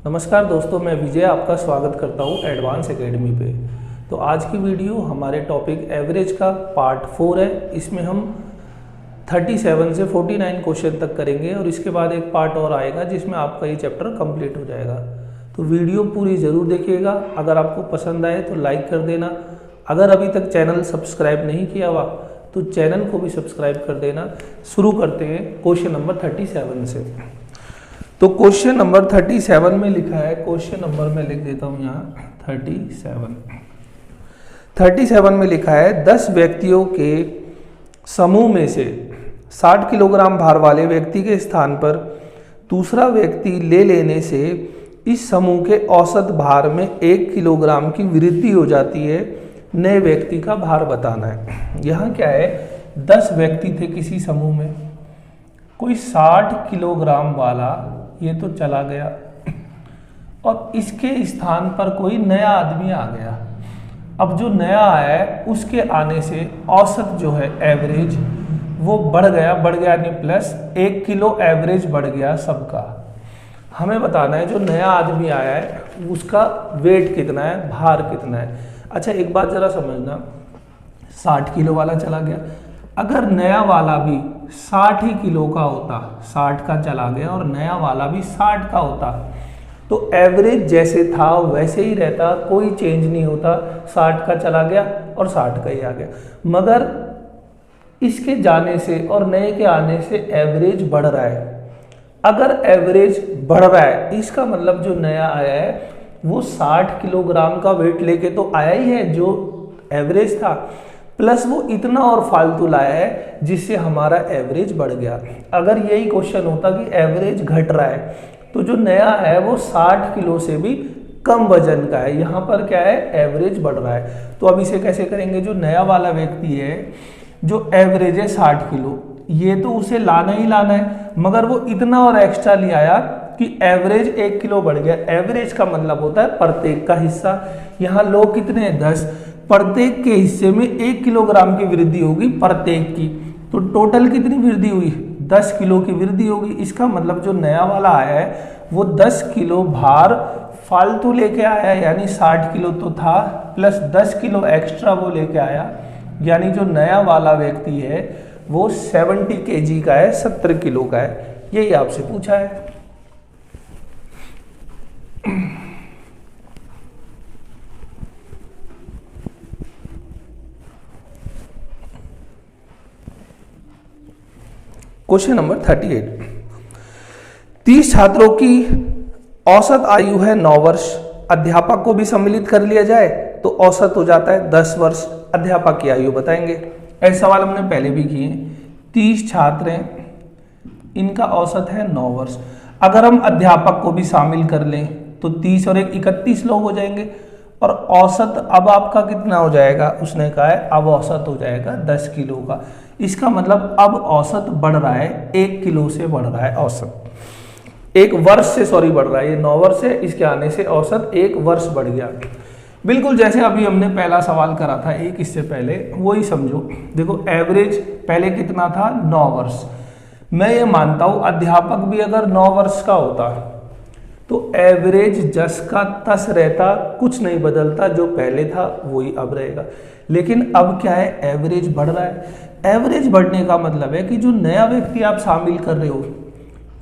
नमस्कार दोस्तों, मैं विजय आपका स्वागत करता हूँ एडवांस एकेडमी पे। तो आज की वीडियो हमारे टॉपिक एवरेज का पार्ट 4 है। इसमें हम 37 से 49 क्वेश्चन तक करेंगे और इसके बाद एक पार्ट और आएगा जिसमें आपका ये चैप्टर कंप्लीट हो जाएगा। तो वीडियो पूरी ज़रूर देखिएगा। अगर आपको पसंद आए तो लाइक कर देना। अगर अभी तक चैनल सब्सक्राइब नहीं किया हुआ तो चैनल को भी सब्सक्राइब कर देना। शुरू करते हैं क्वेश्चन नंबर 37 से। तो क्वेश्चन नंबर 37 में लिखा है, क्वेश्चन नंबर में लिख देता हूं यहाँ 37 में लिखा है 10 व्यक्तियों के समूह में से 60 किलोग्राम भार वाले व्यक्ति के स्थान पर दूसरा व्यक्ति ले लेने से इस समूह के औसत भार में 1 किलोग्राम की वृद्धि हो जाती है। नए व्यक्ति का भार बताना है। यहाँ क्या है, 10 व्यक्ति थे किसी समूह में, कोई 60 किलोग्राम वाला ये तो चला गया और इसके स्थान पर कोई नया आदमी आ गया। अब जो नया आया है उसके आने से औसत जो है एवरेज वो बढ़ गया यानी प्लस 1 किलो एवरेज बढ़ गया सबका। हमें बताना है जो नया आदमी आया है उसका वेट कितना है, भार कितना है। अच्छा एक बात जरा समझना, 60 किलो वाला चला गया, अगर नया वाला भी 60 ही किलो का होता, 60 का चला गया और नया वाला भी 60 का होता तो एवरेज जैसे था वैसे ही रहता, कोई चेंज नहीं होता। 60 का चला गया और 60 का ही आ गया। मगर इसके जाने से और नए के आने से एवरेज बढ़ रहा है। अगर एवरेज बढ़ रहा है इसका मतलब जो नया आया है वो 60 किलोग्राम का वेट लेके तो आया ही है जो एवरेज था, प्लस वो इतना और फालतू लाया है जिससे हमारा एवरेज बढ़ गया। अगर यही क्वेश्चन होता कि एवरेज घट रहा है तो जो नया है वो 60 किलो से भी कम वजन का है। यहाँ पर क्या है, एवरेज बढ़ रहा है। तो अब इसे कैसे करेंगे, जो नया वाला व्यक्ति है जो एवरेज है 60 किलो, ये तो उसे लाना ही लाना है, मगर वो इतना और एक्स्ट्रा ले आया कि एवरेज 1 किलो बढ़ गया। एवरेज का मतलब होता है प्रत्येक का हिस्सा। यहाँ लोग कितने हैं, 10, प्रत्येक के हिस्से में 1 किलोग्राम की वृद्धि होगी प्रत्येक की। तो टोटल कितनी वृद्धि हुई, 10 किलो की वृद्धि होगी। इसका मतलब जो नया वाला आया है वो 10 किलो भार फालतू लेके आया है, यानी 60 किलो तो था प्लस 10 किलो एक्स्ट्रा वो लेके आया, यानी जो नया वाला व्यक्ति है वो 70 kg का है, 70 किलो का है। यही आपसे पूछा है। क्वेश्चन नंबर 38, 30 छात्रों की औसत आयु है 9 वर्ष। अध्यापक को भी सम्मिलित कर लिया जाए तो औसत हो जाता है 10 वर्ष। अध्यापक की आयु बताएंगे। ऐसे सवाल हमने पहले भी किए। 30 छात्र हैं, इनका औसत है 9 वर्ष। अगर हम अध्यापक को भी शामिल कर लें तो 30 और 1 31 लोग हो जाएंगे और औसत अब आपका कितना हो जाएगा, उसने कहा है अब औसत हो जाएगा 10 किलो का। इसका मतलब अब औसत बढ़ रहा है, 1 किलो से बढ़ रहा है औसत, 1 वर्ष से बढ़ रहा है। ये 9 वर्ष है, इसके आने से औसत 1 वर्ष बढ़ गया। बिल्कुल जैसे अभी हमने पहला सवाल करा था एक इससे पहले, वही समझो। देखो एवरेज पहले कितना था, 9 वर्ष। मैं ये मानता हूं अध्यापक भी अगर 9 वर्ष का होता तो एवरेज जस का तस रहता, कुछ नहीं बदलता, जो पहले था वही अब रहेगा। लेकिन अब क्या है, एवरेज बढ़ रहा है। एवरेज बढ़ने का मतलब है कि जो नया व्यक्ति आप शामिल कर रहे हो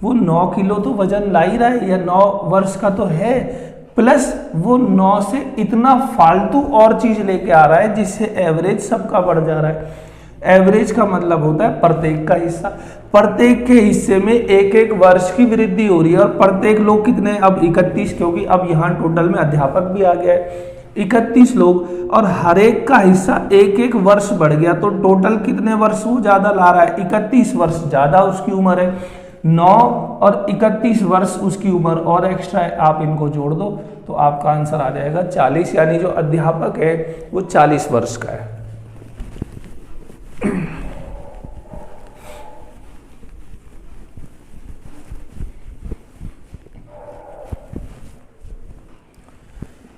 वो 9 किलो तो वजन ला ही रहा है, या 9 वर्ष का तो है, प्लस वो 9 से इतना फालतू और चीज लेके आ रहा है जिससे एवरेज सबका बढ़ जा रहा है। एवरेज का मतलब होता है प्रत्येक का हिस्सा। प्रत्येक के हिस्से में 1-1 वर्ष की वृद्धि हो रही है और प्रत्येक लोग कितने, अब 31, क्योंकि अब यहाँ टोटल में अध्यापक भी आ गया है, 31 लोग, और हर एक का हिस्सा 1-1 वर्ष बढ़ गया। तो टोटल कितने वर्ष वो ज्यादा ला रहा है, 31 वर्ष ज्यादा उसकी उम्र है। 9 और 31 वर्ष उसकी उम्र और एक्स्ट्रा है, आप इनको जोड़ दो तो आपका आंसर आ जाएगा 40, यानी जो अध्यापक है वो 40 वर्ष का है।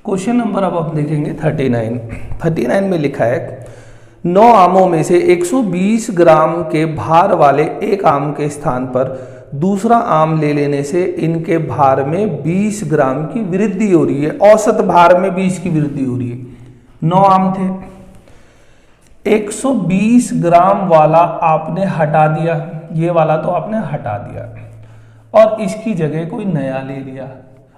क्वेश्चन नंबर अब आप देखेंगे 39 में लिखा है 9 आमों में से 120 ग्राम के भार वाले एक आम के स्थान पर दूसरा आम ले लेने से इनके भार में 20 ग्राम की वृद्धि हो रही है। औसत भार में 20 की वृद्धि हो रही है। 9 आम थे, 120 ग्राम वाला आपने हटा दिया, ये वाला तो आपने हटा दिया और इसकी जगह कोई नया ले लिया।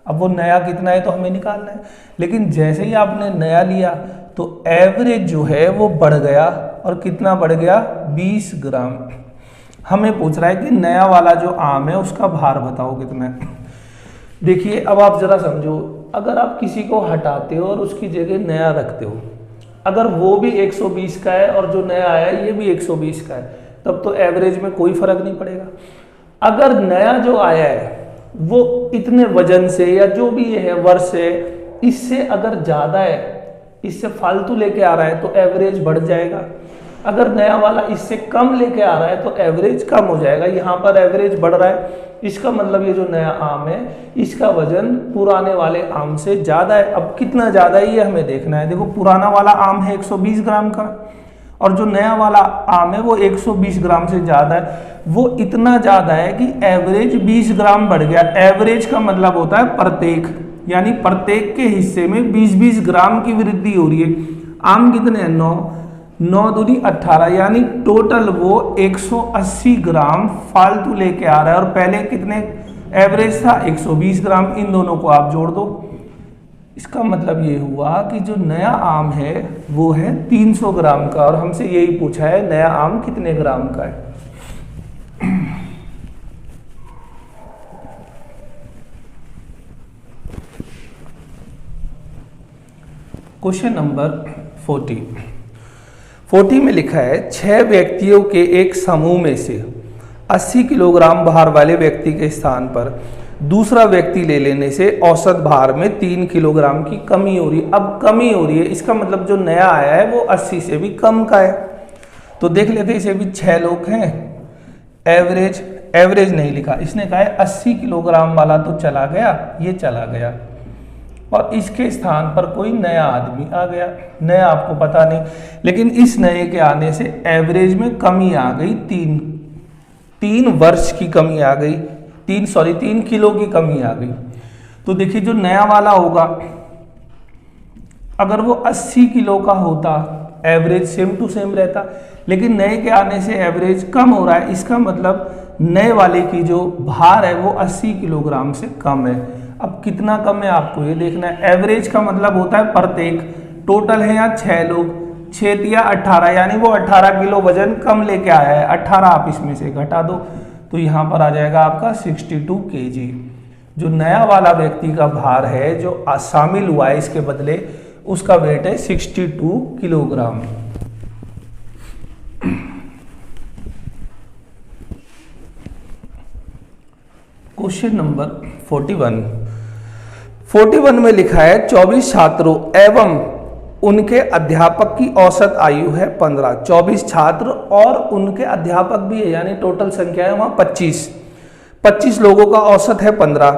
अब वो नया कितना है तो हमें निकालना है, लेकिन जैसे ही आपने नया लिया तो एवरेज जो है वो बढ़ गया और कितना बढ़ गया 20 ग्राम। हमें पूछ रहा है कि नया वाला जो आम है उसका भार बताओ कितना है। देखिए अब आप जरा समझो, अगर आप किसी को हटाते हो और उसकी जगह नया रखते हो, अगर वो भी 120 का है और जो नया आया है ये भी 120 का है, तब तो एवरेज में कोई फर्क नहीं पड़ेगा। अगर नया जो आया है वो इतने वजन से या जो भी ये है वर्ष है, इससे अगर ज्यादा है, इससे फालतू लेके आ रहा है तो एवरेज बढ़ जाएगा। अगर नया वाला इससे कम लेके आ रहा है तो एवरेज कम हो जाएगा। यहाँ पर एवरेज बढ़ रहा है, इसका मतलब ये जो नया आम है इसका वजन पुराने वाले आम से ज्यादा है। अब कितना ज्यादा है ये हमें देखना है। देखो पुराना वाला आम है 120 ग्राम का और जो नया वाला आम है वो 120 ग्राम से ज्यादा है। वो इतना ज्यादा है कि एवरेज 20 ग्राम बढ़ गया। एवरेज का मतलब होता है प्रत्येक, यानी प्रत्येक के हिस्से में 20-20 ग्राम की वृद्धि हो रही है। आम कितने हैं 9, 9 दूनी 18, यानी टोटल वो 180 ग्राम फालतू लेके आ रहा है और पहले कितने एवरेज था 120 ग्राम। इन दोनों को आप जोड़ दो, इसका मतलब ये हुआ कि जो नया आम है वो है 300 ग्राम का और हमसे यही पूछा है नया आम कितने ग्राम का है। क्वेश्चन नंबर 40 में लिखा है 6 व्यक्तियों के एक समूह में से 80 किलोग्राम भार वाले व्यक्ति के स्थान पर दूसरा व्यक्ति ले लेने से औसत भार में 3 किलोग्राम की कमी हो रही है। अब कमी हो रही है, इसका मतलब जो नया आया है वो 80 से भी कम का है। तो देख लेते हैं, इसे भी 6 लोग हैं। एवरेज नहीं लिखा, इसने कहा है 80 किलोग्राम वाला तो चला गया, ये चला गया और इसके स्थान पर कोई नया आदमी आ गया। नया आपको पता नहीं, लेकिन इस नए के आने से एवरेज में कमी आ गई, 3 वर्ष की कमी आ गई, 3 किलो की कमी आ गई। तो देखिए जो नया वाला होगा अगर वो 80 किलो का होता एवरेज सेम टू सेम रहता, लेकिन नए के आने से एवरेज कम हो रहा है। इसका मतलब नए वाले की जो भार है वो 80 किलोग्राम से कम है। अब कितना कम है आपको ये देखना है। एवरेज का मतलब होता है प्रत्येक, टोटल है यहाँ 6 लोग, 6 या 18, यानी वो 18 किलो वजन कम लेके आया है। 18 आप इसमें से घटा दो तो यहाँ पर आ जाएगा आपका 62 kg। जो नया वाला व्यक्ति का भार है जो शामिल हुआ है इसके बदले, उसका वेट है 62 किलोग्राम। क्वेश्चन नंबर 41 में लिखा है 24 छात्रों एवं उनके अध्यापक की औसत आयु है 15। 24 छात्र और उनके अध्यापक भी है, यानी टोटल संख्या है वहां 25 लोगों का औसत है 15।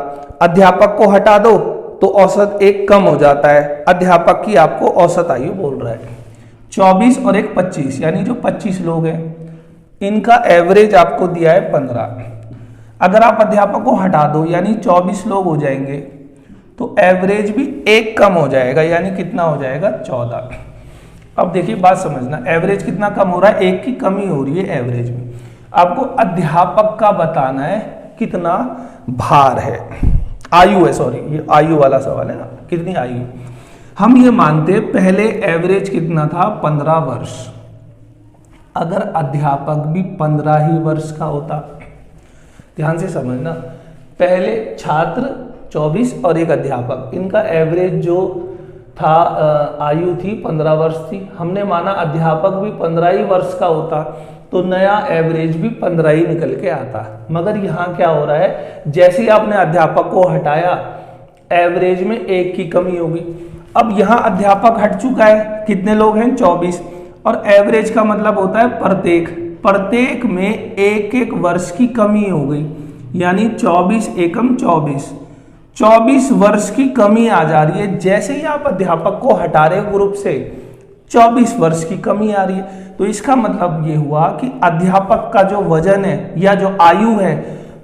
अध्यापक को हटा दो तो औसत एक कम हो जाता है। अध्यापक की आपको औसत आयु बोल रहा है 24 और एक 25, यानी जो 25 लोग हैं इनका एवरेज आपको दिया है 15। अगर आप अध्यापक को हटा दो यानी 24 लोग हो जाएंगे तो एवरेज भी एक कम हो जाएगा, यानी कितना हो जाएगा 14। अब देखिए बात समझना, एवरेज कितना कम हो रहा है, एक की कमी हो रही है एवरेज में। आपको अध्यापक का बताना है कितना भार है, आयु है, सॉरी ये आयु वाला सवाल है ना, कितनी आयु। हम ये मानते पहले एवरेज कितना था 15 वर्ष। अगर अध्यापक भी 15 ही वर्ष का होता, ध्यान से समझना, पहले छात्र 24 और एक अध्यापक, इनका एवरेज जो था आयु थी 15 वर्ष थी। हमने माना अध्यापक भी 15 ही वर्ष का होता तो नया एवरेज भी 15 ही निकल के आता। मगर यहाँ क्या हो रहा है, जैसे ही आपने अध्यापक को हटाया एवरेज में एक की कमी होगी। अब यहाँ अध्यापक हट चुका है, कितने लोग हैं 24, और एवरेज का मतलब होता है प्रत्येक में एक वर्ष की कमी हो गई, यानी 24 एकम 24 वर्ष की कमी आ जा रही है। जैसे ही आप अध्यापक को हटा रहे ग्रुप से 24 वर्ष की कमी आ रही है। तो इसका मतलब ये हुआ कि अध्यापक का जो वजन है या जो आयु है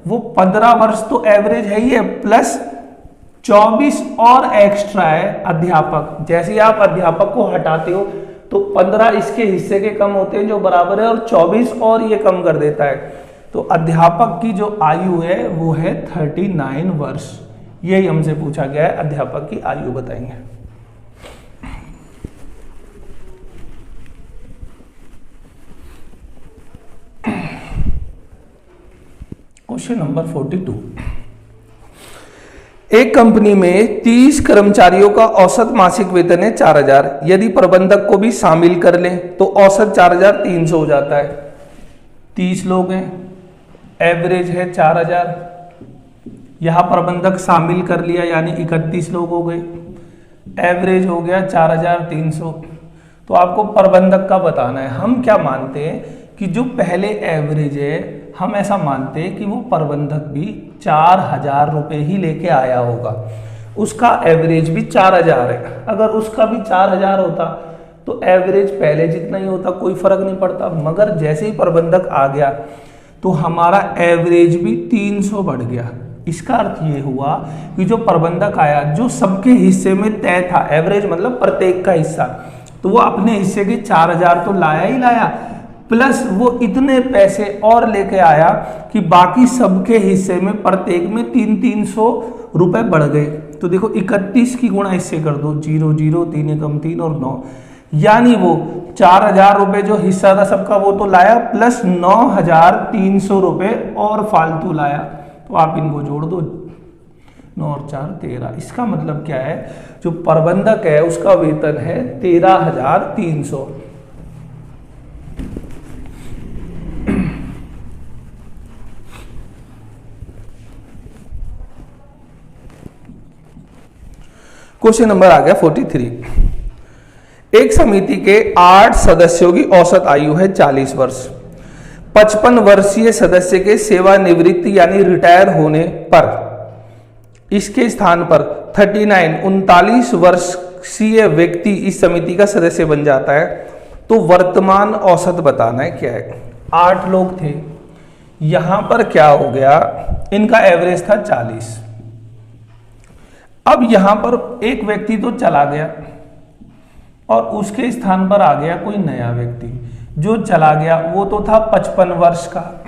वो 15 वर्ष तो एवरेज है ही है, प्लस 24 और एक्स्ट्रा है अध्यापक। जैसे ही आप अध्यापक को हटाते हो तो 15 इसके हिस्से के कम होते हैं जो बराबर है, और 24 और ये कम कर देता है। तो अध्यापक की जो आयु है वो है 39 वर्ष। यही हमसे पूछा गया है, अध्यापक की आयु बताएंगे। Question number 42। एक कंपनी में 30 कर्मचारियों का औसत मासिक वेतन है 4000। यदि प्रबंधक को भी शामिल कर लें तो औसत 4300 हो जाता है। 30 लोग हैं, एवरेज है 4000, यहां प्रबंधक शामिल कर लिया यानी 31 लोग हो गए, एवरेज हो गया 4300। तो आपको प्रबंधक का बताना है। हम क्या मानते हैं कि जो पहले एवरेज है, हम ऐसा मानते हैं कि वो प्रबंधक भी 4000 रुपये ही लेके आया होगा, उसका एवरेज भी 4000 है। अगर उसका भी 4000 होता तो एवरेज पहले जितना ही होता, कोई फर्क नहीं पड़ता। मगर जैसे ही प्रबंधक आ गया तो हमारा एवरेज भी 300 बढ़ गया। इसका अर्थ ये हुआ कि जो प्रबंधक आया, जो सबके हिस्से में तय था, एवरेज मतलब प्रत्येक का हिस्सा, तो वो अपने हिस्से के 4000 तो लाया ही लाया, प्लस वो इतने पैसे और लेके आया कि बाकी सबके हिस्से में प्रत्येक में 300 रुपए बढ़ गए। तो देखो 31 की गुणा इससे कर दो, 0 0 3 एकम 3 और 9, यानी वो 4000 रुपए जो हिस्सा था सबका वो तो लाया, प्लस 9300 रुपए और फालतू लाया। तो आप इनको जोड़ दो, 9 और 4 13। इसका मतलब क्या है, जो प्रबंधक है उसका वेतन है 13300। क्वेश्चन नंबर आ गया 43। एक समिति के 8 सदस्यों की औसत आयु है 40 वर्ष। 55 वर्षीय सदस्य के सेवानिवृत्ति यानी रिटायर होने पर इसके स्थान पर 39 वर्षीय व्यक्ति इस समिति का सदस्य बन जाता है। तो वर्तमान औसत बताना है क्या है। 8 लोग थे, यहां पर क्या हो गया, इनका एवरेज था 40। अब यहां पर एक व्यक्ति तो चला गया और उसके स्थान पर आ गया कोई नया व्यक्ति। जो चला गया वो तो था 55 वर्ष का,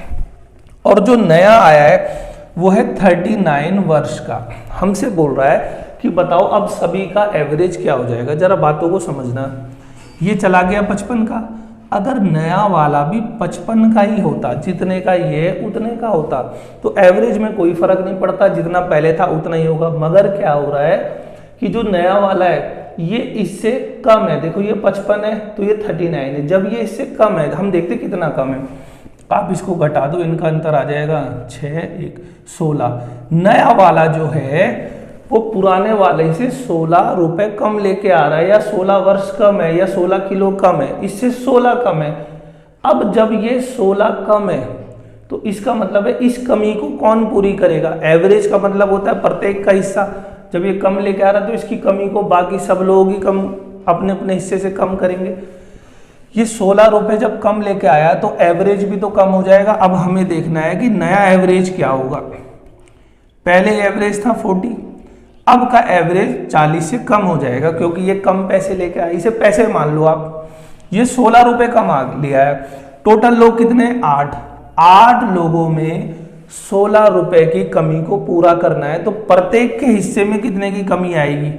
और जो नया आया है वो है 39 वर्ष का। हमसे बोल रहा है कि बताओ अब सभी का एवरेज क्या हो जाएगा। जरा बातों को समझना। ये चला गया 55 का, अगर नया वाला भी 55 का ही होता, जितने का ये उतने का होता, तो एवरेज में कोई फर्क नहीं पड़ता, जितना पहले था उतना ही होगा। मगर क्या हो रहा है कि जो नया वाला है ये इससे कम है। देखो ये 55 है तो ये 39 है। जब ये इससे कम है, हम देखते कितना कम है, आप इसको घटा दो, इनका अंतर आ जाएगा 6 1 16। नया वाला जो है वो पुराने वाले से 16 रुपए कम लेके आ रहा है, या 16 वर्ष कम है, या 16 किलो कम है, इससे 16 कम है। अब जब ये 16 कम है तो इसका मतलब है इस कमी को कौन पूरी करेगा। एवरेज का मतलब होता है प्रत्येक का हिस्सा। जब ये कम लेके आ रहा है तो इसकी कमी को बाकी सब लोग ही कम अपने अपने हिस्से से कम करेंगे। ये 16 रुपए जब कम लेके आया तो एवरेज भी तो कम हो जाएगा। अब हमें देखना है कि नया एवरेज क्या होगा। पहले एवरेज था 40, अब का एवरेज 40 से कम हो जाएगा क्योंकि ये कम पैसे लेके आया। इसे पैसे मान लो आप, ये 16 रुपए कम आ लिया है। टोटल लोग कितने, 8 लोगों में 16 रुपए की कमी को पूरा करना है। तो प्रत्येक के हिस्से में कितने की कमी आएगी,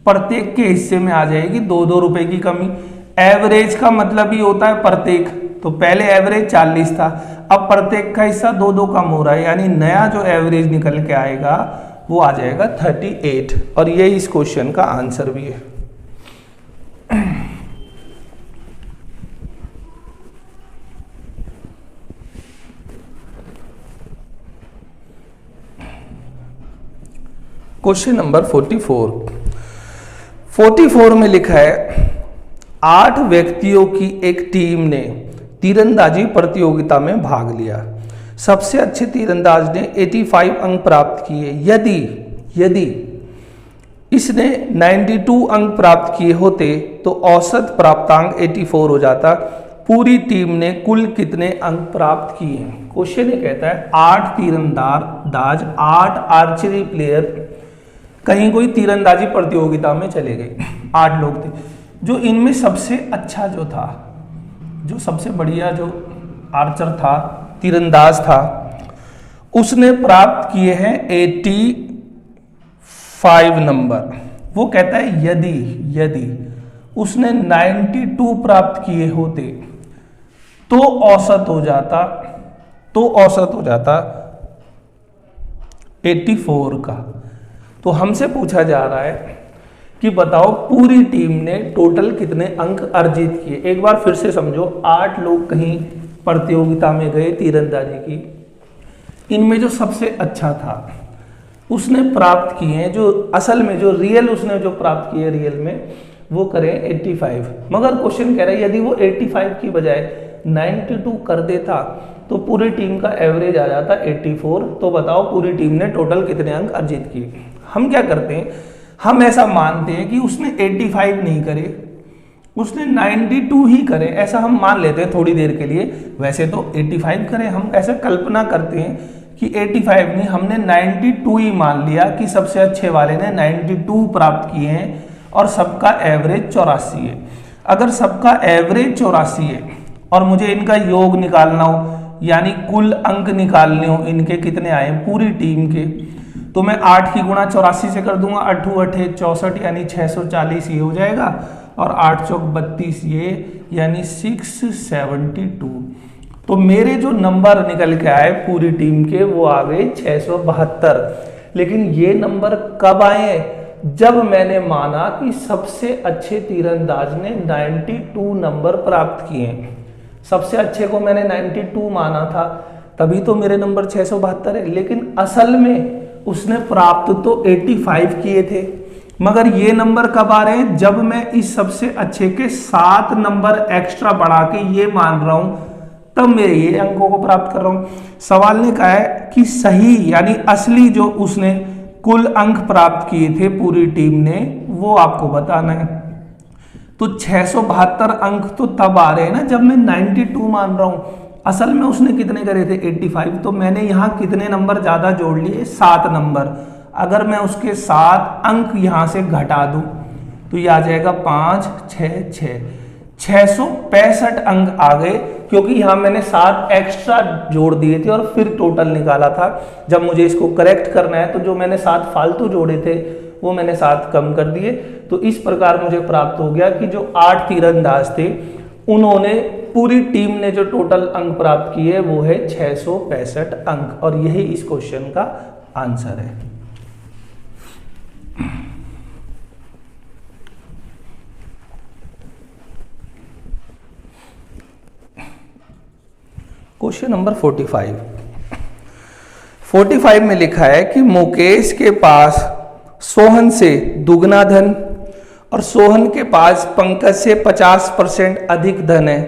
प्रत्येक के हिस्से में आ जाएगी 2-2 रुपए की कमी। एवरेज का मतलब ही होता है प्रत्येक, तो पहले एवरेज 40 था, अब प्रत्येक का हिस्सा 2-2 कम हो रहा है, यानी नया जो एवरेज निकल के आएगा वो आ जाएगा 38। और ये इस क्वेश्चन का आंसर भी है। क्वेश्चन नंबर 44 में लिखा है 8 व्यक्तियों की एक टीम ने तीरंदाजी प्रतियोगिता में भाग लिया। सबसे अच्छे तीरंदाज ने 85 अंक प्राप्त किए। यदि इसने 92 अंक प्राप्त किए होते तो औसत प्राप्तांक 84 हो जाता। पूरी टीम ने कुल कितने अंक प्राप्त किए हैं। क्वेश्चन ये कहता है 8 तीरंदाज 8 आर्चरी प्लेयर कहीं कोई तीरंदाजी प्रतियोगिता में चले गए। 8 लोग थे, जो इनमें सबसे अच्छा जो था, जो सबसे बढ़िया जो आर्चर था, तीरंदाज था, उसने प्राप्त किए हैं 85 नंबर। वो कहता है यदि उसने 92 प्राप्त किए होते तो औसत हो जाता 84 का। तो हमसे पूछा जा रहा है कि बताओ पूरी टीम ने टोटल कितने अंक अर्जित किए। एक बार फिर से समझो, 8 लोग कहीं प्रतियोगिता में गए तीरंदाजी की, इनमें जो सबसे अच्छा था उसने प्राप्त किए हैं, जो असल में जो रियल उसने जो प्राप्त किए रियल में वो करें 85। मगर क्वेश्चन कह रहा है यदि वो 85 की बजाय 92 कर देता तो पूरी टीम का एवरेज आ जाता 84। तो बताओ पूरी टीम ने टोटल कितने अंक अर्जित किए। हम क्या करते हैं, हम ऐसा मानते हैं कि उसने 85 नहीं करे, उसने 92 ही करे, ऐसा हम मान लेते हैं थोड़ी देर के लिए। वैसे तो 85 करें, हम ऐसे कल्पना करते हैं कि 85 नहीं, हमने 92 ही मान लिया कि सबसे अच्छे वाले ने 92 प्राप्त किए हैं और सबका एवरेज 84 है। अगर सबका एवरेज 84 है और मुझे इनका योग निकालना हो, यानी कुल अंक निकालने हो इनके कितने आए पूरी टीम के, तो मैं 8 की गुणा 84 से कर दूंगा, 8 8 64 यानी 640 ये हो जाएगा, और 8 चौक 32 ये यानी 672। तो मेरे जो नंबर निकल के आए पूरी टीम के वो आ गए 672। लेकिन ये नंबर कब आए, जब मैंने माना कि सबसे अच्छे तीरंदाज ने 92 नंबर प्राप्त किए। सबसे अच्छे को मैंने 92 माना था, तभी तो मेरे नंबर 672 है। लेकिन असल में उसने प्राप्त तो 85 किए थे। मगर ये नंबर कब आ रहे हैं, जब मैं इस सबसे अच्छे के 7 नंबर एक्स्ट्रा बढ़ा के ये मान रहा हूं, तब मेरे ये अंकों को प्राप्त कर रहा हूं। सवाल ने कहा है कि सही यानी असली जो उसने कुल अंक प्राप्त किए थे पूरी टीम ने, वो आपको बताना है। तो 672 अंक तो तब आ रहे हैं ना जब मैं 92 मान रहा हूं। असल में उसने कितने करे थे 85, तो मैंने यहां कितने नंबर ज्यादा जोड़ लिए 7 नंबर। अगर मैं उसके 7 अंक यहां से घटा दूं तो ये आ जाएगा 5 6 6 665 अंक आ गए, क्योंकि यहां मैंने 7 एक्स्ट्रा जोड़ दिए थे और फिर टोटल निकाला था। जब मुझे इसको करेक्ट करना है तो जो मैंने 7 फालतू जोड़े थे वो मैंने 7 कम कर दिए। तो इस प्रकार मुझे प्राप्त हो गया कि जो 8 तीरंदाज थे उन्होंने, पूरी टीम ने जो टोटल अंक प्राप्त किए वो है 665 अंक, और यही इस क्वेश्चन का आंसर है। क्वेश्चन नंबर 45 में लिखा है कि मुकेश के पास सोहन से दुगना धन और सोहन के पास पंकज से 50% अधिक धन है,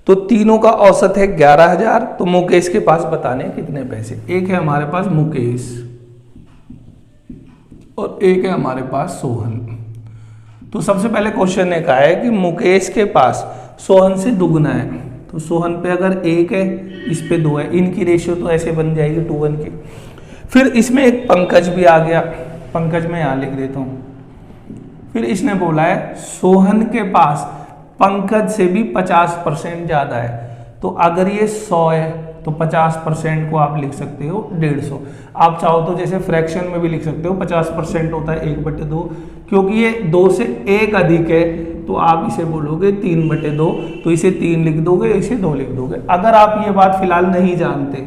तो तीनों का औसत है 11,000। तो मुकेश के पास बताने कितने पैसे। एक है हमारे पास मुकेश और एक है हमारे पास सोहन। तो सबसे पहले क्वेश्चन ने कहा है कि मुकेश के पास सोहन से दुगना है, तो सोहन पे अगर 1 है, इस पे 2 है, इनकी रेशियो तो ऐसे बन जाएगी 2:1 की। फिर इसमें एक पंकज भी आ गया, पंकज मैं यहाँ लिख देता हूँ। फिर इसने बोला है सोहन के पास पंकज से भी 50% ज़्यादा है, तो अगर ये 100 है तो 50% को आप लिख सकते हो 150। आप चाहो तो जैसे फ्रैक्शन में भी लिख सकते हो, 50% होता है 1/2, क्योंकि ये 2 से 1 अधिक है तो आप इसे बोलोगे 3/2, तो इसे 3 लिख दोगे, इसे 2 लिख दोगे। अगर आप ये बात फिलहाल नहीं जानते,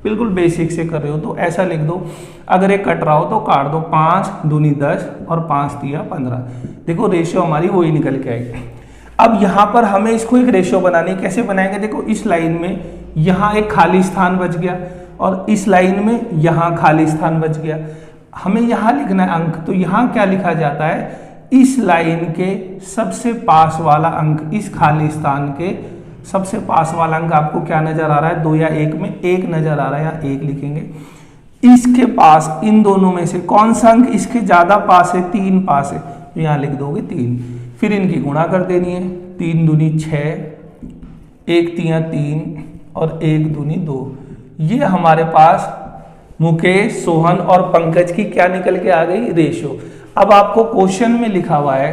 बिल्कुल बेसिक से कर रहे हो, तो ऐसा लिख दो, अगर ये कट रहा हो तो काट दो, 5 दूनी 10 और 5 तिया 15। देखो रेशियो हमारी वही निकल के आएगी। अब यहाँ पर हमें इसको एक रेशियो बनानी है। कैसे बनाएंगे, देखो इस लाइन में यहाँ एक खाली स्थान बच गया और इस लाइन में यहाँ खाली स्थान बच गया। हमें यहाँ लिखना है अंक, तो यहाँ क्या लिखा जाता है, इस लाइन के सबसे पास वाला अंक, इस खाली स्थान के सबसे पास वाला अंक आपको क्या नजर आ रहा है, 2 या 1 में 1 नजर आ रहा है, यहाँ 1 लिखेंगे। इसके पास इन दोनों में से कौन सा अंक इसके ज्यादा पास है, 3 पास है, तो यहाँ लिख दोगे 3। फिर इनकी गुणा कर देनी है, 3 दूनी 6, एक तिया 3 और एक दूनी 2। ये हमारे पास मुकेश, सोहन और पंकज की क्या निकल के आ गई, रेशियो। अब आपको क्वेश्चन में लिखा हुआ है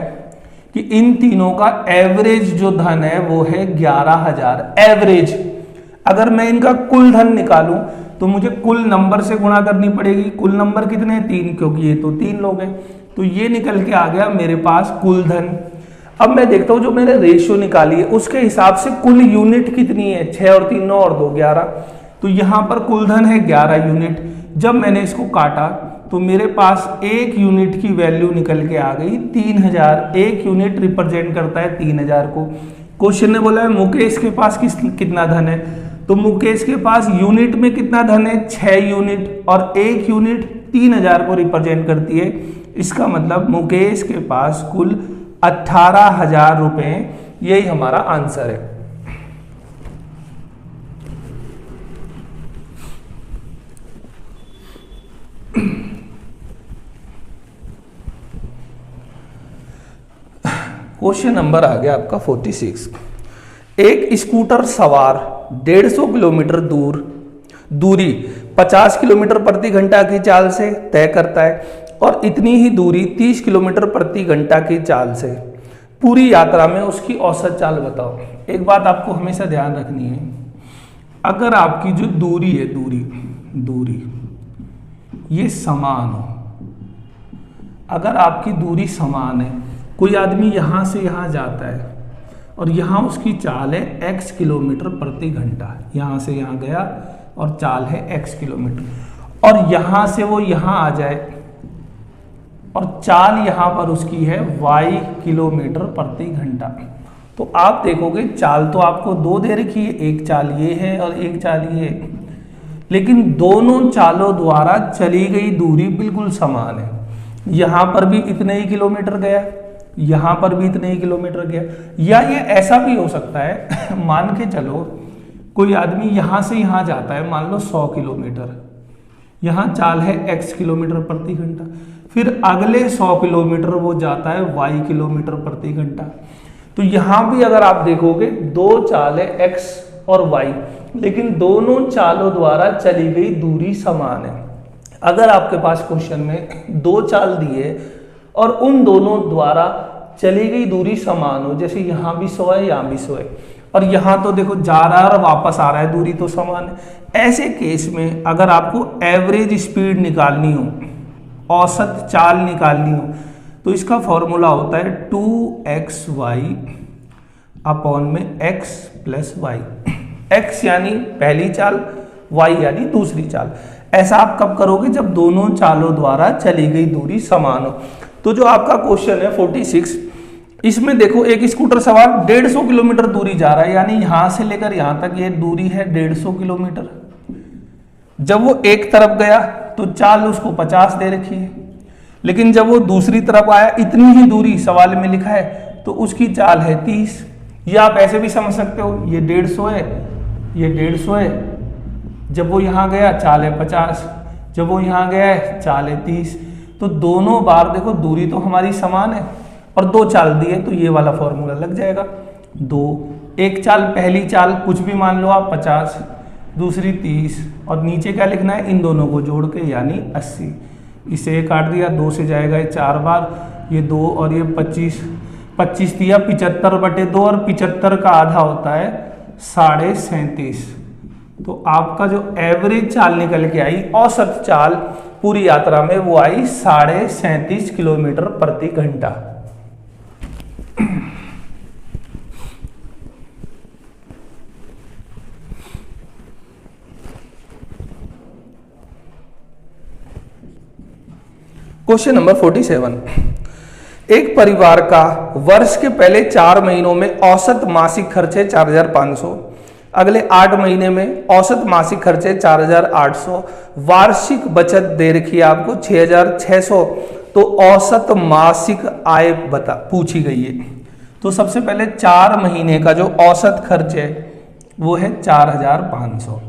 कि इन तीनों का एवरेज जो धन है वो है 11,000 एवरेज। अगर मैं इनका कुल धन निकालूं तो मुझे कुल नंबर से गुणा करनी पड़ेगी। कुल नंबर कितने हैं, 3, क्योंकि ये तो 3 लोग हैं। तो ये निकल के आ गया मेरे पास कुल धन। अब मैं देखता हूं जो मैंने रेशियो निकाली है उसके हिसाब से कुल यूनिट कितनी है, 6 और 3 9 और 2 11। तो यहां पर कुल धन है 11 यूनिट। जब मैंने इसको काटा तो मेरे पास एक यूनिट की वैल्यू निकल के आ गई 3000। एक यूनिट रिप्रेजेंट करता है 3000 को। क्वेश्चन ने बोला है मुकेश के पास कितना धन है, तो मुकेश के पास यूनिट में कितना धन है, 6 यूनिट, और एक यूनिट 3000 को रिप्रेजेंट करती है। इसका मतलब मुकेश के पास कुल 18,000 रुपए। यही हमारा आंसर है। क्वेश्चन नंबर आ गया आपका 46। एक स्कूटर सवार 150 किलोमीटर दूरी 50 किलोमीटर प्रति घंटा की चाल से तय करता है और इतनी ही दूरी 30 किलोमीटर प्रति घंटा की चाल से। पूरी यात्रा में उसकी औसत चाल बताओ। एक बात आपको हमेशा ध्यान रखनी है, अगर आपकी जो दूरी है, दूरी ये समान हो, अगर आपकी दूरी समान है, कोई आदमी यहां से यहां जाता है और यहां उसकी चाल है x किलोमीटर प्रति घंटा, यहां से यहां गया और चाल है x किलोमीटर, और यहां से वो यहां आ जाए और चाल यहां पर उसकी है y किलोमीटर प्रति घंटा, तो आप देखोगे चाल तो आपको दो दे रखी है, एक चाल ये है और एक चाल ये है, लेकिन दोनों चालों द्वारा चली गई दूरी बिल्कुल समान है। यहां पर भी इतने ही किलोमीटर गया, यहां पर भी इतने ही किलोमीटर गया। या ये ऐसा भी हो सकता है मान के चलो कोई आदमी यहां से यहां जाता है, मान लो 100 किलोमीटर, यहां चाल है x किलोमीटर प्रति घंटा, फिर अगले 100 किलोमीटर वो जाता है y किलोमीटर प्रति घंटा। तो यहां भी अगर आप देखोगे दो चाल है x और y, लेकिन दोनों चालों द्वारा चली गई दूरी समान है। अगर आपके पास क्वेश्चन में दो चाल दिए और उन दोनों द्वारा चली गई दूरी समान हो, जैसे यहां भी 100 है यहां भी 100 है, और यहां तो देखो जा रहा है और वापस आ रहा है, दूरी तो समान है। ऐसे केस में अगर आपको एवरेज स्पीड निकालनी हो, औसत चाल निकालनी हो, तो इसका फॉर्मूला होता है 2xy अपॉन में x प्लस y। x यानी पहली चाल, y यानी दूसरी चाल। ऐसा आप कब करोगे, जब दोनों चालों द्वारा चली गई दूरी समान हो। तो जो आपका क्वेश्चन है 46, इसमें देखो एक स्कूटर सवार 150 किलोमीटर दूरी जा रहा है, यानी यहां से लेकर यहां तक ये दूरी है 150 किलोमीटर। जब वो एक तरफ गया तो चाल उसको 50 दे रखी है, लेकिन जब वो दूसरी तरफ आया, इतनी ही दूरी सवाल में लिखा है, तो उसकी चाल है 30। ये आप ऐसे भी समझ सकते हो, ये 150 है, ये 150 है, जब वो यहां गया चाल है 50, जब वो यहां गया है चाल है 30। तो दोनों बार देखो दूरी तो हमारी समान है और दो चाल दी है, तो ये वाला फॉर्मूला लग जाएगा। दो, एक चाल पहली चाल कुछ भी मान लो आप 50, दूसरी 30, और नीचे क्या लिखना है, इन दोनों को जोड़ के यानी 80। इसे काट दिया, 2 से जाएगा ये 4 बार, ये 2 और ये 25, 25 दिया 75/2, और 75 का आधा होता है 37.5। तो आपका जो एवरेज चाल निकल के आई, औसत चाल पूरी यात्रा में, वो आई 37.5 किलोमीटर प्रति घंटा। Question number 47। एक परिवार का वर्ष के पहले 4 महीनों में औसत मासिक खर्च है 4,500, अगले 8 महीने में औसत मासिक खर्च है 4,800, वार्षिक बचत दे रखी है आपको 6,600, तो औसत मासिक आय पूछी गई है। तो सबसे पहले 4 महीने का जो औसत खर्च है वो है 4,500,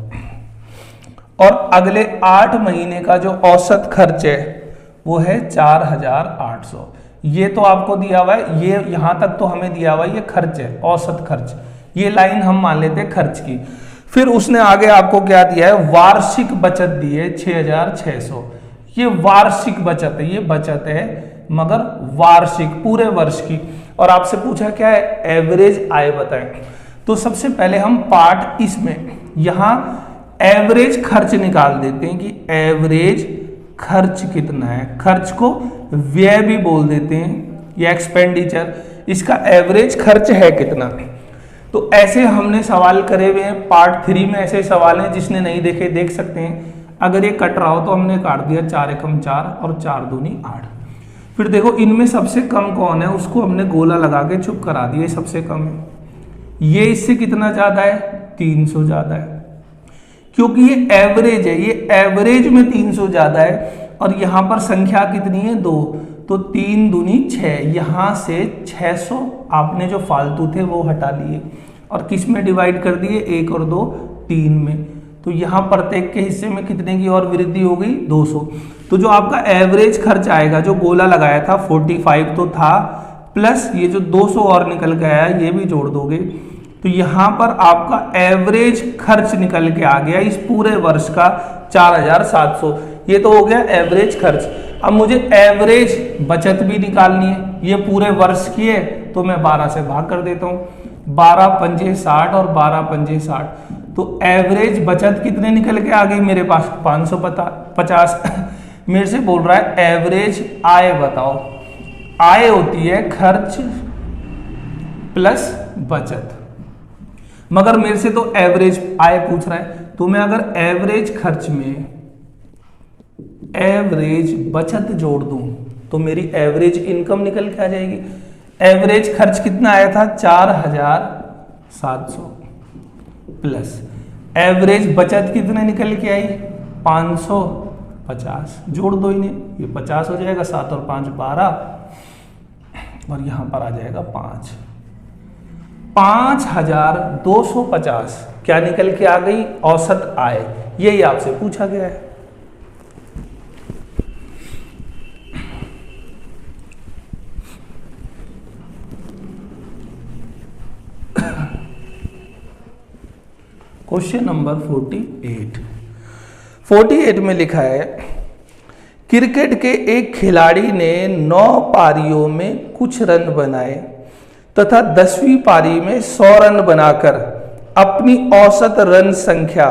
और अगले 8 महीने का जो औसत खर्च है वो है 4,800। ये तो आपको दिया हुआ है, ये यहां तक तो हमें दिया हुआ है, ये खर्च है, औसत खर्च, ये लाइन हम मान लेते हैं खर्च की। फिर उसने आगे आपको क्या दिया है, वार्षिक बचत दी है 6600। ये वार्षिक बचत है, ये बचत है मगर वार्षिक, पूरे वर्ष की। और आपसे पूछा क्या है, एवरेज आय बताएं। तो सबसे पहले हम पार्ट इसमें यहां एवरेज खर्च निकाल देते हैं कि एवरेज खर्च कितना है। खर्च को व्यय भी बोल देते हैं या एक्सपेंडिचर, इसका एवरेज खर्च है कितना। तो ऐसे हमने सवाल करे हुए हैं। पार्ट 3 में ऐसे सवाल हैं, जिसने नहीं देखे देख सकते हैं। अगर ये कट रहा हो तो हमने काट दिया 4 एकम 4 और 4 दूनी 8। फिर देखो इनमें सबसे कम कौन है, उसको हमने गोला लगा के चुप करा दिया, सबसे कम है। ये इससे कितना ज्यादा है, 300 ज्यादा है, क्योंकि ये एवरेज है। ये एवरेज में 300 ज्यादा है और यहां पर संख्या कितनी है, 2, तो 3 दूनी 6। यहां से 600 आपने जो फालतू थे वो हटा लिए और किस में डिवाइड कर दिए, 1 और 2 3 में। तो यहां प्रत्येक के हिस्से में कितने की और वृद्धि हो गई, 200। तो जो आपका एवरेज खर्च आएगा, जो गोला लगाया था 45 तो था, प्लस ये जो 200 और निकल के आया ये भी जोड़ दोगे, तो यहां पर आपका एवरेज खर्च निकल के आ गया इस पूरे वर्ष का 4700। ये तो हो गया एवरेज खर्च। अब मुझे एवरेज बचत भी निकालनी है। ये पूरे वर्ष की है तो मैं 12 से भाग कर देता हूं, 12 पंजे 60 और 12 पंजे 60। तो एवरेज बचत कितने निकल के आ गई मेरे पास, 550। मेरे से बोल रहा है एवरेज आय बताओ। आय होती है खर्च प्लस बचत, मगर मेरे से तो एवरेज आय पूछ रहा है। तो मैं अगर एवरेज खर्च में एवरेज बचत जोड़ दूं तो मेरी एवरेज इनकम निकल के आ जाएगी। एवरेज खर्च कितना आया था, 4700, प्लस एवरेज बचत कितने निकल के आई, 550। जोड़ दो इन्हें, ये 50 हो जाएगा, 7 और 5 12, और यहां पर आ जाएगा 5। 5250 क्या निकल के आ गई, औसत आय। यही आपसे पूछा गया है। क्वेश्चन नंबर 48 में लिखा है, क्रिकेट के एक खिलाड़ी ने 9 पारियों में कुछ रन बनाए तथा 10वीं पारी में 100 रन बनाकर अपनी औसत रन संख्या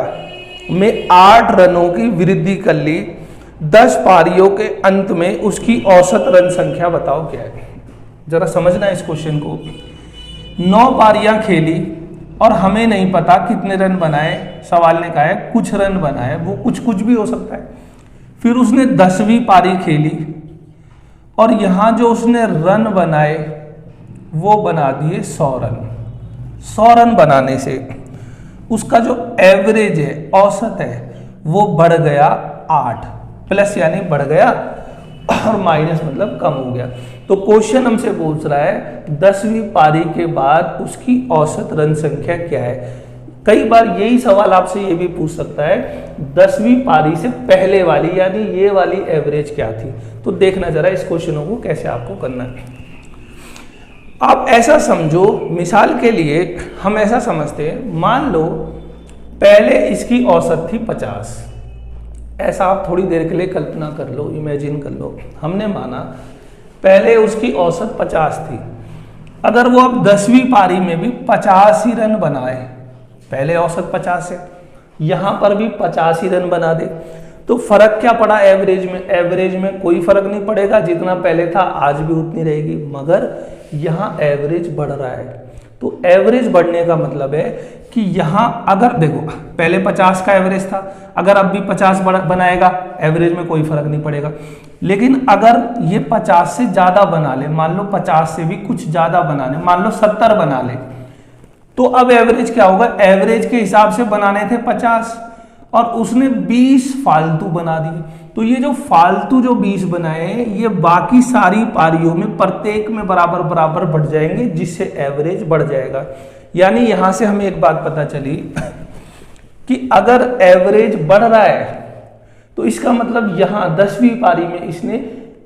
में 8 रनों की वृद्धि कर ली। 10 पारियों के अंत में उसकी औसत रन संख्या बताओ क्या है। जरा समझना इस क्वेश्चन को। 9 पारियां खेली और हमें नहीं पता कितने रन बनाए। सवाल ने कहा है कुछ रन बनाए, वो कुछ भी हो सकता है। फिर उसने 10वीं पारी खेली और यहां जो उसने रन बनाए वो बना दिए 100 रन। 100 रन बनाने से उसका जो एवरेज है, औसत है, वो बढ़ गया 8, प्लस यानी बढ़ गया और माइनस मतलब कम हो गया। तो क्वेश्चन हमसे पूछ रहा है 10वीं पारी के बाद उसकी औसत रन संख्या क्या है। कई बार यही सवाल आपसे ये भी पूछ सकता है 10वीं पारी से पहले वाली यानी ये वाली एवरेज क्या थी। तो देखना जरा इस क्वेश्चनों को कैसे आपको करना है। आप ऐसा समझो, मिसाल के लिए हम ऐसा समझते हैं, मान लो पहले इसकी औसत थी 50। ऐसा आप थोड़ी देर के लिए कल्पना कर लो, इमेजिन कर लो। हमने माना पहले उसकी औसत 50 थी। अगर वो अब 10वीं पारी में भी 50 ही रन बनाए, पहले औसत 50 है, यहां पर भी 50 ही रन बना दे, तो फर्क क्या पड़ा एवरेज में। एवरेज में कोई फर्क नहीं पड़ेगा, जितना पहले था आज भी उतनी रहेगी, मगर यहां एवरेज बढ़ रहा है। तो एवरेज बढ़ने का मतलब है कि यहां अगर देखो पहले 50 का एवरेज था, अगर अब भी 50 बनाएगा एवरेज में कोई फर्क नहीं पड़ेगा। लेकिन अगर ये 50 से ज्यादा बना ले, मान लो 50 से भी कुछ ज्यादा बना ले, मान लो 70 बना ले, तो अब एवरेज क्या होगा। एवरेज के हिसाब से बनाने थे 50 और उसने 20 फालतू बना दिए। तो ये जो फालतू जो 20 बनाए ये बाकी सारी पारियों में प्रत्येक में बराबर बराबर बढ़ जाएंगे, जिससे एवरेज बढ़ जाएगा। यानी यहां से हमें एक बात पता चली कि अगर एवरेज बढ़ रहा है तो इसका मतलब यहां 10वीं पारी में इसने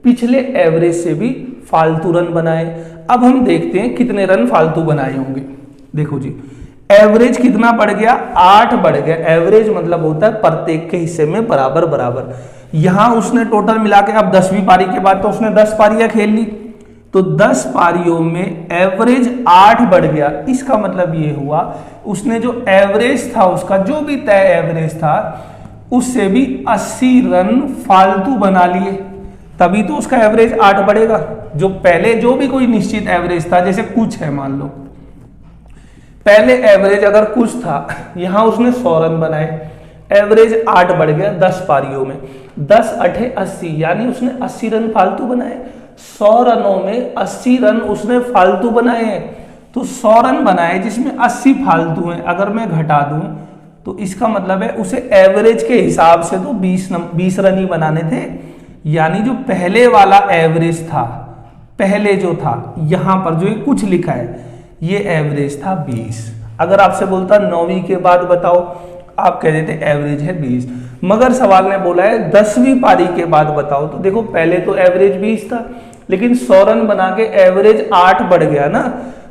पिछले एवरेज से भी फालतू रन बनाए। अब हम देखते हैं कितने रन फालतू बनाए होंगे। देखो जी, एवरेज कितना बढ़ गया, 8 बढ़ गया। एवरेज मतलब होता है प्रत्येक के हिस्से में बराबर बराबर। यहां उसने टोटल मिला के, अब 10वीं पारी के बाद तो उसने 10 पारियां खेल ली, तो 10 पारियों में एवरेज 8 बढ़ गया। इसका मतलब ये हुआ उसने जो एवरेज था, उसका जो भी तय एवरेज था, उससे भी 80 रन फालतू बना लिए, तभी तो उसका एवरेज 8 बढ़ेगा। जो पहले जो भी कोई निश्चित एवरेज था, जैसे कुछ है, मान लो पहले एवरेज अगर कुछ था, यहां उसने 100 रन बनाए, एवरेज 8 बढ़ गया 10 पारियों में, 10 8 80, यानी उसने 80 रन फालतू बनाए। 100 रनों में 80 रन उसने फालतू बनाए हैं, तो 100 रन बनाए जिसमें 80 फालतू हैं, अगर मैं घटा दूं तो इसका मतलब है उसे एवरेज के हिसाब से तो 20 रन ही बनाने थे। यानी जो पहले वाला एवरेज था, पहले जो था, यहां पर जो ये कुछ लिखा है, ये एवरेज था 20। अगर आपसे बोलता 9वीं के बाद बताओ, आप कह देते एवरेज है 20। मगर सवाल ने बोला है 10वीं पारी के बाद बताओ, तो देखो पहले तो एवरेज 20 था, लेकिन 100 रन बना के एवरेज 8 बढ़ गया ना,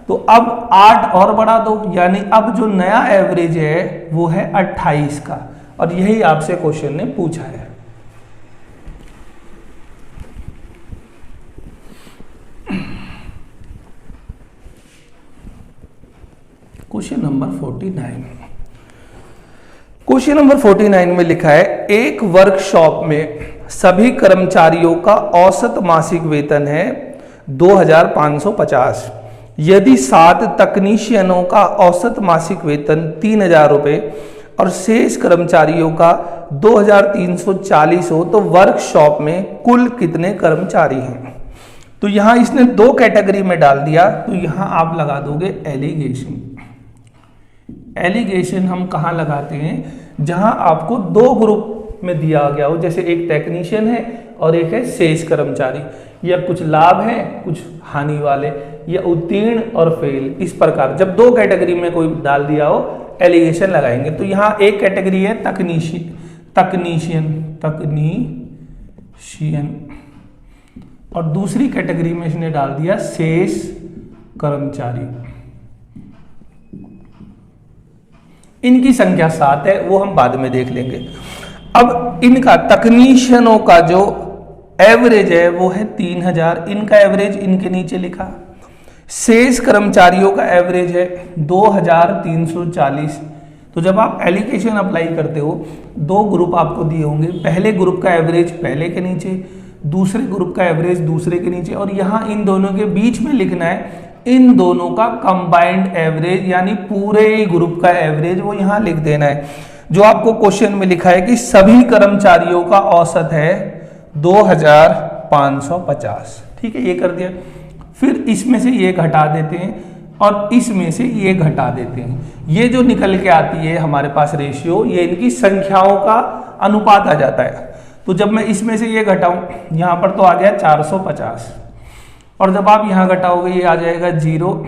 तो अब 8 और बढ़ा दो, यानी अब जो नया एवरेज है वो है 28 का। और यही आपसे क्वेश्चन ने पूछा है। Question number 49। क्वेश्चन नंबर 49 में लिखा है, एक वर्कशॉप में सभी कर्मचारियों का औसत मासिक वेतन है 2550। यदि 7 तकनीशियनों का औसत मासिक वेतन 3000 रुपये और शेष कर्मचारियों का 2340 हो, तो वर्कशॉप में कुल कितने कर्मचारी हैं? तो यहां इसने 2 कैटेगरी में डाल दिया, तो यहां आप लगा दोगे एलिगेशन। एलिगेशन हम कहाँ लगाते हैं? जहां आपको 2 ग्रुप में दिया गया हो, जैसे एक टेक्नीशियन है और एक है शेष कर्मचारी, या कुछ लाभ है कुछ हानि वाले, या उत्तीर्ण और फेल, इस प्रकार जब 2 कैटेगरी में कोई डाल दिया हो, एलिगेशन लगाएंगे। तो यहाँ एक कैटेगरी है तकनीशियन और दूसरी कैटेगरी में इसने डाल दिया शेष कर्मचारी। इनकी संख्या 7 है, वो हम बाद में देख लेंगे। अब इनका तकनीशियनों का जो एवरेज है वो है 3000, इनका एवरेज इनके नीचे लिखा। शेष कर्मचारियों का एवरेज है 2340। तो जब आप एलिगेशन अप्लाई करते हो, 2 ग्रुप आपको दिए होंगे, पहले ग्रुप का एवरेज पहले के नीचे, दूसरे ग्रुप का एवरेज दूसरे के नीचे, और यहां इन दोनों के बीच में लिखना है इन दोनों का कंबाइंड एवरेज, यानी पूरे ग्रुप का एवरेज वो यहां लिख देना है। जो आपको क्वेश्चन में लिखा है कि सभी कर्मचारियों का औसत है 2550, ठीक है, ये कर दिया। फिर इसमें से ये घटा देते हैं और इसमें से ये घटा देते हैं, ये जो निकल के आती है हमारे पास रेशियो, ये इनकी संख्याओं का अनुपात आ जाता है। तो जब मैं इसमें से ये घटाऊं, यहां पर तो आ गया 450, और जब आप यहां घटाओगे ये आ जाएगा 0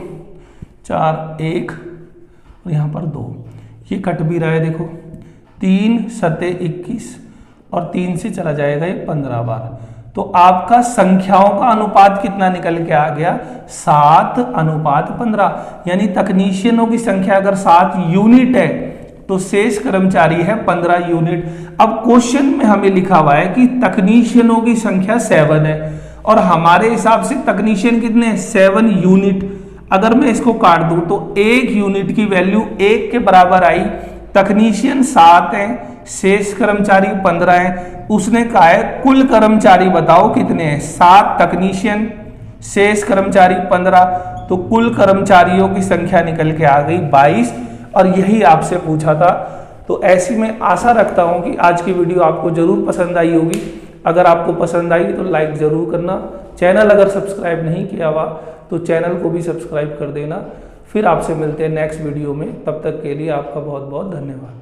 4 1 और यहां पर 2, ये कट भी रहा है, देखो 3 7 21 और 3 से चला जाएगा ये 15 बार। तो आपका संख्याओं का अनुपात कितना निकल के आ गया? 7:15, यानी तकनीशियनों की संख्या अगर 7 यूनिट है तो शेष कर्मचारी है 15 यूनिट। अब क्वेश्चन में हमें लिखा हुआ है कि तकनीशियनों की संख्या 7 है और हमारे हिसाब से तकनीशियन कितने हैं? 7 यूनिट। अगर मैं इसको काट दूं तो 1 यूनिट की वैल्यू 1 के बराबर आई। तकनीशियन 7 है, शेष कर्मचारी 15 है। उसने कहा है कुल कर्मचारी बताओ कितने हैं? 7 तकनीशियन, शेष कर्मचारी 15, तो कुल कर्मचारियों की संख्या निकल के आ गई 22। और यही आपसे पूछा था। तो ऐसी मैं आशा रखता हूं कि आज की वीडियो आपको जरूर पसंद आई होगी। अगर आपको पसंद आई तो लाइक जरूर करना। चैनल अगर सब्सक्राइब नहीं किया हुआ तो चैनल को भी सब्सक्राइब कर देना। फिर आपसे मिलते हैं नेक्स्ट वीडियो में, तब तक के लिए आपका बहुत बहुत धन्यवाद।